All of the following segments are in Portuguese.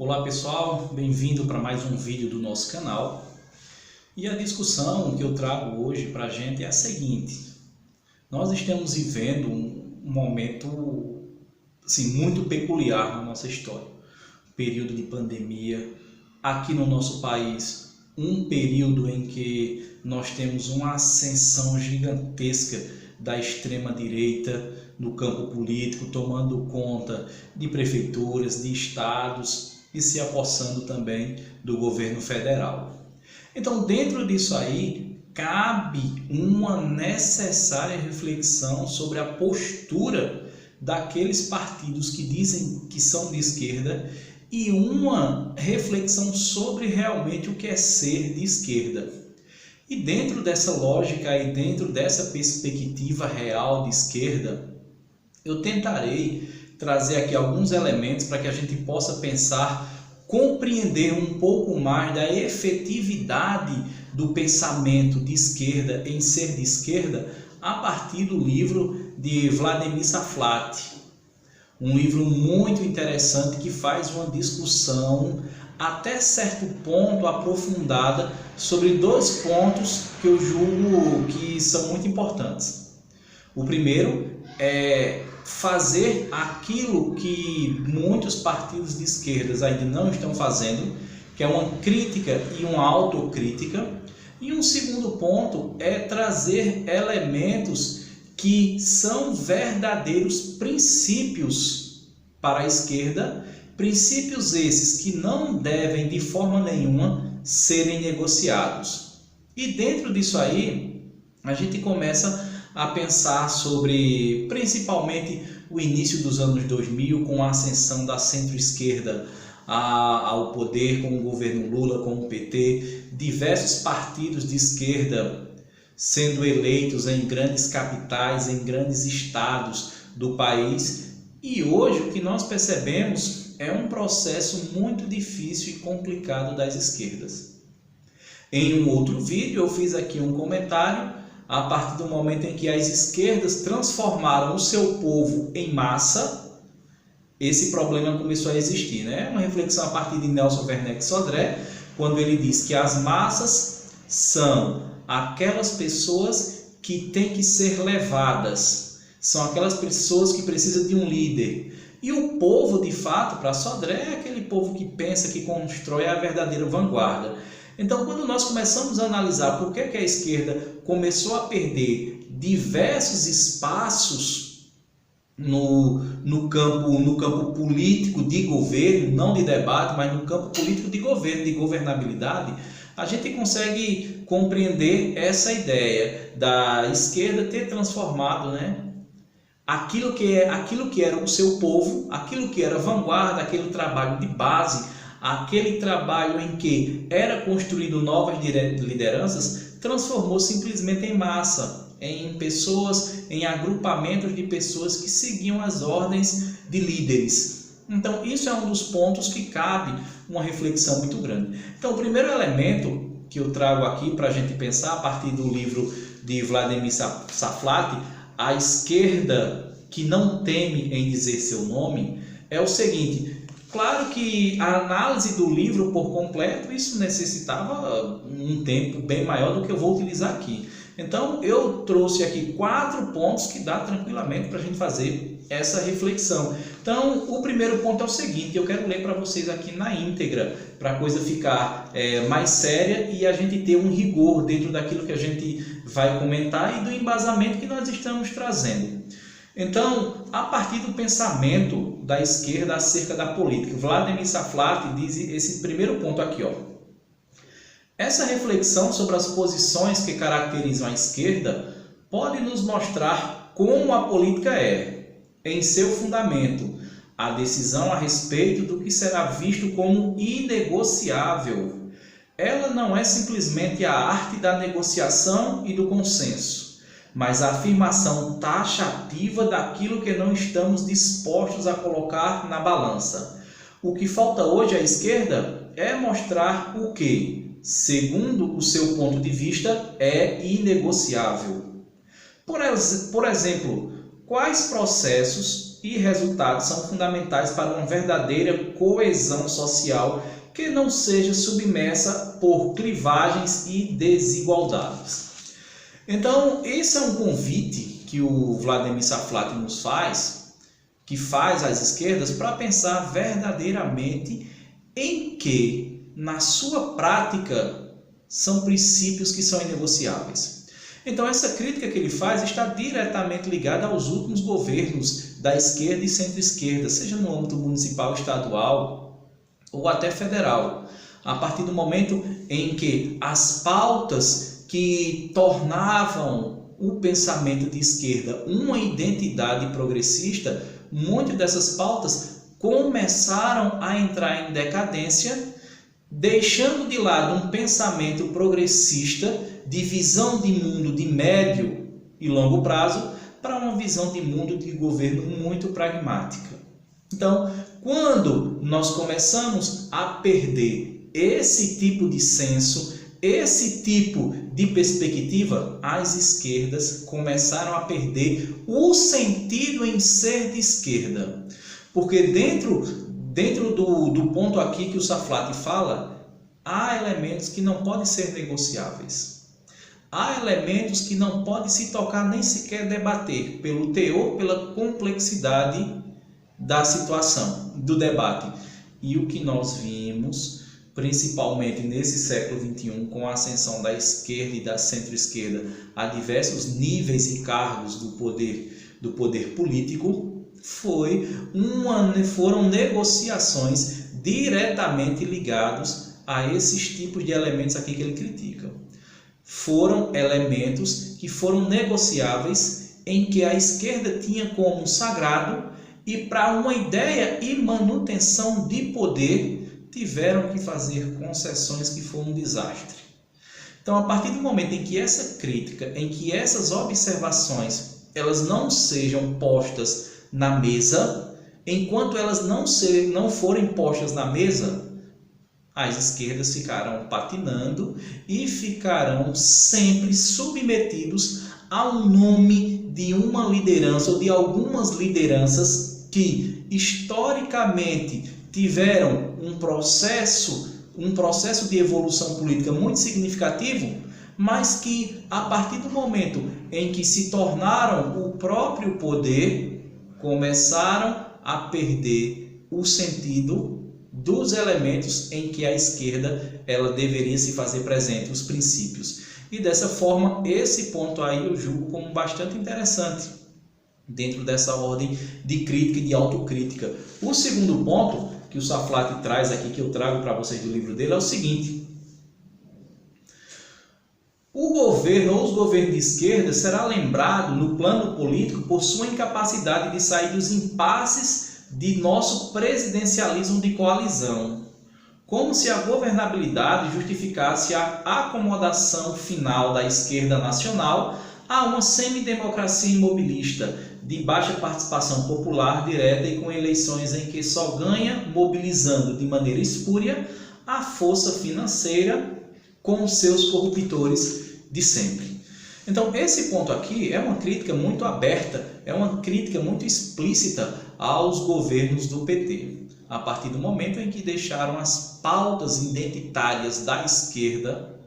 Olá pessoal, bem-vindo para mais um vídeo do nosso canal. E a discussão que eu trago hoje para a gente é a seguinte: nós estamos vivendo um momento muito peculiar na nossa história. Um período de pandemia aqui no nosso país, um período em que nós temos uma ascensão gigantesca da extrema-direita no campo político, tomando conta de prefeituras, de estados e se apossando também do governo federal. Então, dentro disso aí, cabe uma necessária reflexão sobre a postura daqueles partidos que dizem que são de esquerda e uma reflexão sobre realmente o que é ser de esquerda. E dentro dessa lógica e dentro dessa perspectiva real de esquerda, eu tentarei trazer aqui alguns elementos para que a gente possa pensar, compreender um pouco mais da efetividade do pensamento de esquerda em ser de esquerda a partir do livro de Vladimir Saflati. Um livro muito interessante que faz uma discussão até certo ponto aprofundada sobre dois pontos que eu julgo que são muito importantes. O primeiro é fazer aquilo que muitos partidos de esquerdas ainda não estão fazendo, que é uma crítica e uma autocrítica. E um segundo ponto é trazer elementos que são verdadeiros princípios para a esquerda, princípios esses que não devem de forma nenhuma serem negociados. E dentro disso aí, a gente começa a pensar sobre principalmente o início dos anos 2000, com a ascensão da centro-esquerda ao poder, com o governo Lula, com o PT, diversos partidos de esquerda sendo eleitos em grandes capitais, em grandes estados do país. E hoje o que nós percebemos é um processo muito difícil e complicado das esquerdas. Em um outro vídeo eu fiz aqui um comentário a partir do momento em que as esquerdas transformaram o seu povo em massa. Esse problema começou a existir, né? Uma reflexão a partir de Nelson Werneck Sodré, quando ele diz que as massas são aquelas pessoas que têm que ser levadas, são aquelas pessoas que precisam de um líder. E o povo, de fato, para Sodré, é aquele povo que pensa, que constrói a verdadeira vanguarda. Então, quando nós começamos a analisar por que a esquerda começou a perder diversos espaços no campo político de governo, não de debate, mas no campo político de governo, de governabilidade, a gente consegue compreender essa ideia da esquerda ter transformado, né, aquilo que era o seu povo, aquilo que era vanguarda, aquele trabalho de base, aquele trabalho em que era construído novas lideranças, transformou simplesmente em massa, em pessoas, em agrupamentos de pessoas que seguiam as ordens de líderes. Então, isso é um dos pontos que cabe uma reflexão muito grande. Então, o primeiro elemento que eu trago aqui para a gente pensar, a partir do livro de Vladimir Saflati, A Esquerda que Não Teme em Dizer Seu Nome, é o seguinte: claro que a análise do livro por completo, isso necessitava um tempo bem maior do que eu vou utilizar aqui. Então, eu trouxe aqui 4 pontos que dá tranquilamente para a gente fazer essa reflexão. Então, o primeiro ponto é o seguinte: eu quero ler para vocês aqui na íntegra, para a coisa ficar mais séria e a gente ter um rigor dentro daquilo que a gente vai comentar e do embasamento que nós estamos trazendo. Então, a partir do pensamento da esquerda acerca da política, Vladimir Saflati diz esse primeiro ponto aqui, ó. Essa reflexão sobre as posições que caracterizam a esquerda pode nos mostrar como a política é, em seu fundamento, a decisão a respeito do que será visto como inegociável. Ela não é simplesmente a arte da negociação e do consenso, mas a afirmação taxativa daquilo que não estamos dispostos a colocar na balança. O que falta hoje à esquerda é mostrar o que, segundo o seu ponto de vista, é inegociável. Por exemplo, quais processos e resultados são fundamentais para uma verdadeira coesão social que não seja submersa por clivagens e desigualdades. Então, esse é um convite que o Vladimir Saflati nos faz, que faz às esquerdas, para pensar verdadeiramente em que, na sua prática, são princípios que são inegociáveis. Então, essa crítica que ele faz está diretamente ligada aos últimos governos da esquerda e centro-esquerda, seja no âmbito municipal, estadual ou até federal. A partir do momento em que as pautas que tornavam o pensamento de esquerda uma identidade progressista, muitas dessas pautas começaram a entrar em decadência, deixando de lado um pensamento progressista de visão de mundo de médio e longo prazo para uma visão de mundo de governo muito pragmática. Então, quando nós começamos a perder esse tipo de senso, esse tipo de perspectiva, as esquerdas começaram a perder o sentido em ser de esquerda. Porque dentro do ponto aqui que o Saflati fala, há elementos que não podem ser negociáveis. Há elementos que não podem se tocar nem sequer debater, pelo teor, pela complexidade da situação, do debate. E o que nós vimos, principalmente nesse século XXI, com a ascensão da esquerda e da centro-esquerda a diversos níveis e cargos do poder político, foram negociações diretamente ligadas a esses tipos de elementos aqui que ele critica. Foram elementos que foram negociáveis, em que a esquerda tinha como sagrado, e para uma ideia e manutenção de poder tiveram que fazer concessões que foram um desastre. Então, a partir do momento em que essa crítica, em que essas observações, elas não sejam postas na mesa, enquanto elas não forem postas na mesa, as esquerdas ficarão patinando e ficarão sempre submetidos ao nome de uma liderança ou de algumas lideranças que historicamente tiveram um processo de evolução política muito significativo, mas que a partir do momento em que se tornaram o próprio poder, começaram a perder o sentido dos elementos em que a esquerda ela deveria se fazer presente, os princípios. E dessa forma, esse ponto aí eu julgo como bastante interessante dentro dessa ordem de crítica e de autocrítica. O segundo ponto que o Saflati traz aqui, que eu trago para vocês do livro dele, é o seguinte: o governo ou os governos de esquerda será lembrado no plano político por sua incapacidade de sair dos impasses de nosso presidencialismo de coalizão, como se a governabilidade justificasse a acomodação final da esquerda nacional a uma semidemocracia imobilista, de baixa participação popular direta e com eleições em que só ganha mobilizando de maneira espúria a força financeira com os seus corruptores de sempre. Então, esse ponto aqui é uma crítica muito aberta, é uma crítica muito explícita aos governos do PT, a partir do momento em que deixaram as pautas identitárias da esquerda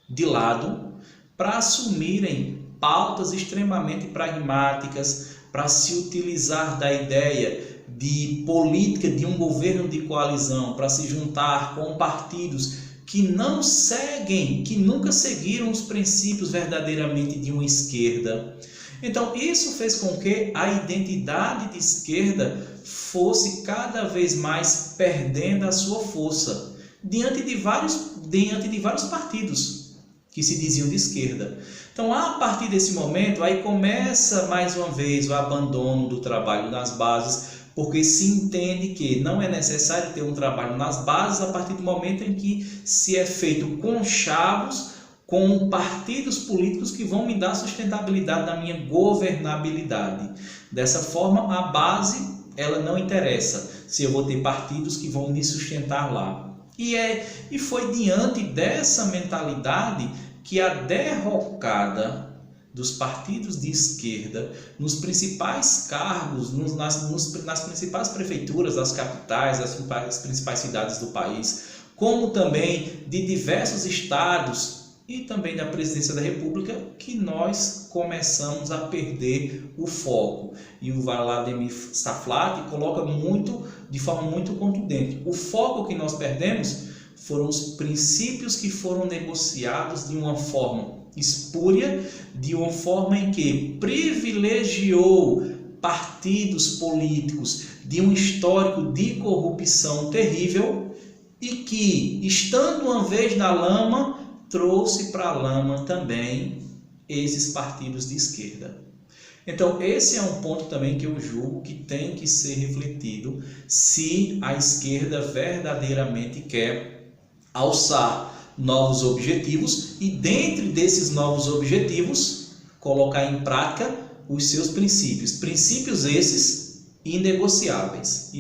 de lado para assumirem pautas extremamente pragmáticas, para se utilizar da ideia de política de um governo de coalizão, para se juntar com partidos que não seguem, que nunca seguiram os princípios verdadeiramente de uma esquerda. Então, isso fez com que a identidade de esquerda fosse cada vez mais perdendo a sua força diante de vários partidos que se diziam de esquerda. Então, a partir desse momento, aí começa mais uma vez o abandono do trabalho nas bases, porque se entende que não é necessário ter um trabalho nas bases a partir do momento em que se é feito conchavos com partidos políticos que vão me dar sustentabilidade na minha governabilidade. Dessa forma, a base ela não interessa se eu vou ter partidos que vão me sustentar lá. E foi diante dessa mentalidade que a derrocada dos partidos de esquerda nos principais cargos, nas principais prefeituras das capitais, das principais cidades do país, como também de diversos estados e também da presidência da República, que nós começamos a perder o foco. E o Vladimir Saflati coloca de forma muito contundente. O foco que nós perdemos foram os princípios que foram negociados de uma forma espúria, de uma forma em que privilegiou partidos políticos de um histórico de corrupção terrível e que, estando uma vez na lama, trouxe para a lama também esses partidos de esquerda. Então, esse é um ponto também que eu julgo que tem que ser refletido se a esquerda verdadeiramente quer alçar novos objetivos e, dentre desses novos objetivos, colocar em prática os seus princípios. Princípios esses inegociáveis.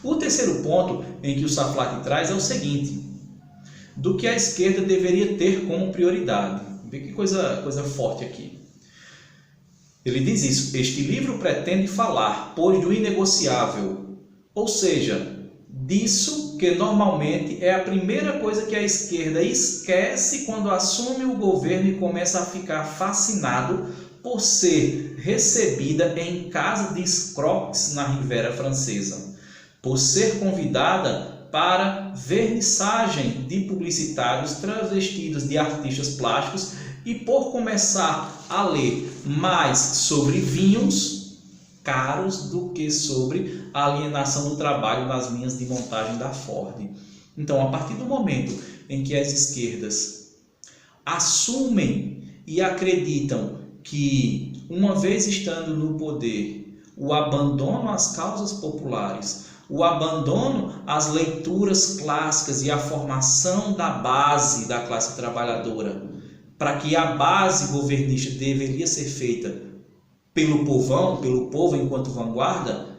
O terceiro ponto em que o Saflati traz é o seguinte: do que a esquerda deveria ter como prioridade. Vê que coisa forte aqui. Ele diz isso: este livro pretende falar, pois, do inegociável, ou seja, disso que normalmente é a primeira coisa que a esquerda esquece quando assume o governo e começa a ficar fascinado por ser recebida em casa de escroques na Riviera Francesa, por ser convidada para vernissagem de publicitários travestidos de artistas plásticos e por começar a ler mais sobre vinhos caros do que sobre a alienação do trabalho nas linhas de montagem da Ford. Então, a partir do momento em que as esquerdas assumem e acreditam que, uma vez estando no poder, o abandono às causas populares, o abandono às leituras clássicas e à formação da base da classe trabalhadora, para que a base governista deveria ser feita pelo povão, pelo povo enquanto vanguarda,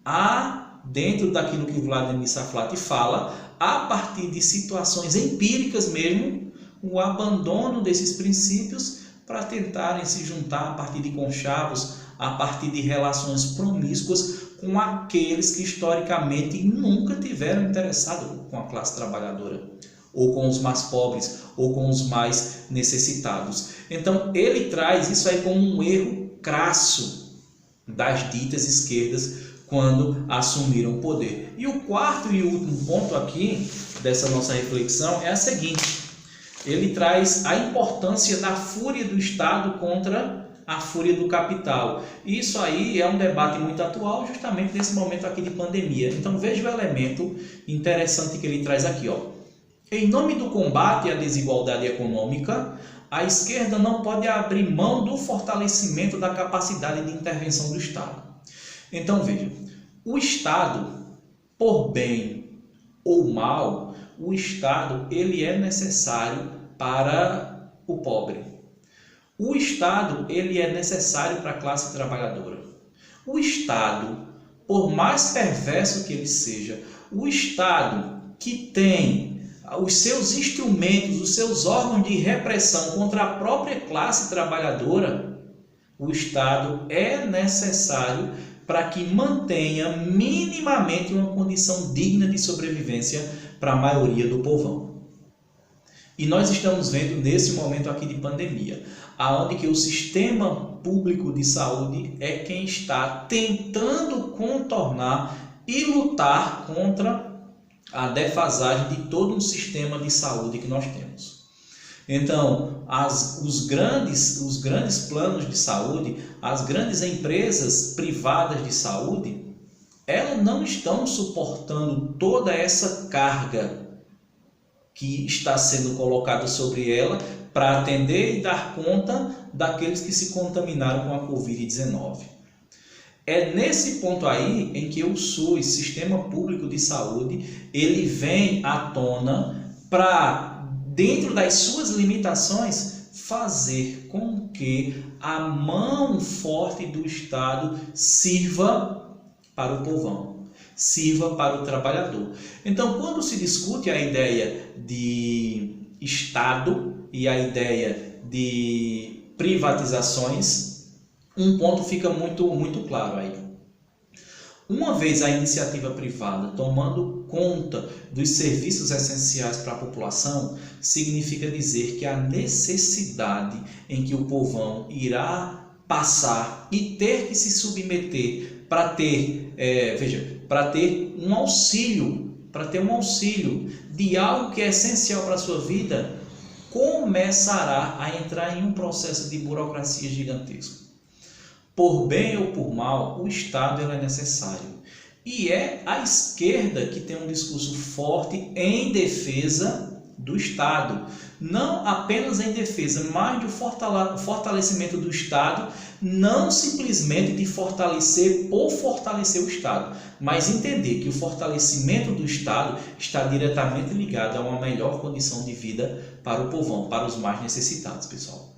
há, dentro daquilo que Vladimir Saflati fala, a partir de situações empíricas mesmo, o abandono desses princípios para tentarem se juntar a partir de conchavos, a partir de relações promíscuas com aqueles que historicamente nunca tiveram interessado com a classe trabalhadora, ou com os mais pobres, ou com os mais necessitados. Então, ele traz isso aí como um erro crasso das ditas esquerdas quando assumiram o poder. E o quarto e último ponto aqui dessa nossa reflexão é a seguinte: ele traz a importância da fúria do Estado contra a fúria do capital. Isso aí é um debate muito atual, justamente nesse momento aqui de pandemia. Então veja o elemento interessante que ele traz aqui, ó. Em nome do combate à desigualdade econômica, a esquerda não pode abrir mão do fortalecimento da capacidade de intervenção do Estado. Então veja, o Estado, por bem ou mal, o Estado ele é necessário para o pobre. O Estado ele é necessário para a classe trabalhadora. O Estado, por mais perverso que ele seja, o Estado que tem os seus instrumentos, os seus órgãos de repressão contra a própria classe trabalhadora, o Estado é necessário para que mantenha minimamente uma condição digna de sobrevivência para a maioria do povão. E nós estamos vendo nesse momento aqui de pandemia, aonde que o sistema público de saúde é quem está tentando contornar e lutar contra a defasagem de todo um sistema de saúde que nós temos. Então, os grandes planos de saúde, as grandes empresas privadas de saúde, elas não estão suportando toda essa carga que está sendo colocada sobre ela para atender e dar conta daqueles que se contaminaram com a Covid-19. É nesse ponto aí em que o SUS, Sistema Público de Saúde, ele vem à tona para, dentro das suas limitações, fazer com que a mão forte do Estado sirva para o povão, sirva para o trabalhador. Então, quando se discute a ideia de Estado e a ideia de privatizações, um ponto fica muito claro aí. Uma vez a iniciativa privada tomando conta dos serviços essenciais para a população, significa dizer que a necessidade em que o povão irá passar e ter que se submeter para ter, para ter um auxílio, de algo que é essencial para a sua vida, começará a entrar em um processo de burocracia gigantesco. Por bem ou por mal, o Estado é necessário. E é a esquerda que tem um discurso forte em defesa do Estado. Não apenas em defesa, mas do fortalecimento do Estado, não simplesmente de fortalecer por fortalecer o Estado, mas entender que o fortalecimento do Estado está diretamente ligado a uma melhor condição de vida para o povão, para os mais necessitados, pessoal.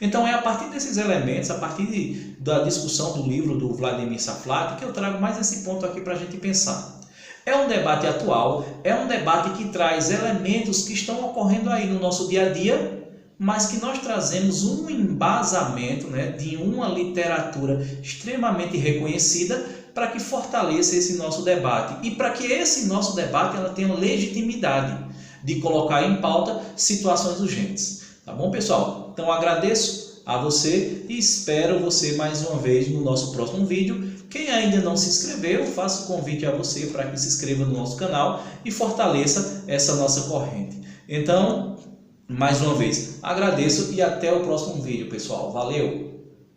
Então é a partir desses elementos, a partir da discussão do livro do Vladimir Saflati, que eu trago mais esse ponto aqui para a gente pensar. É um debate atual, é um debate que traz elementos que estão ocorrendo aí no nosso dia a dia, mas que nós trazemos um embasamento, de uma literatura extremamente reconhecida para que fortaleça esse nosso debate e para que esse nosso debate ela tenha legitimidade de colocar em pauta situações urgentes. Tá bom, pessoal? Então agradeço a você e espero você mais uma vez no nosso próximo vídeo. Quem ainda não se inscreveu, faço o convite a você para que se inscreva no nosso canal e fortaleça essa nossa corrente. Então, mais uma vez, agradeço e até o próximo vídeo, pessoal. Valeu!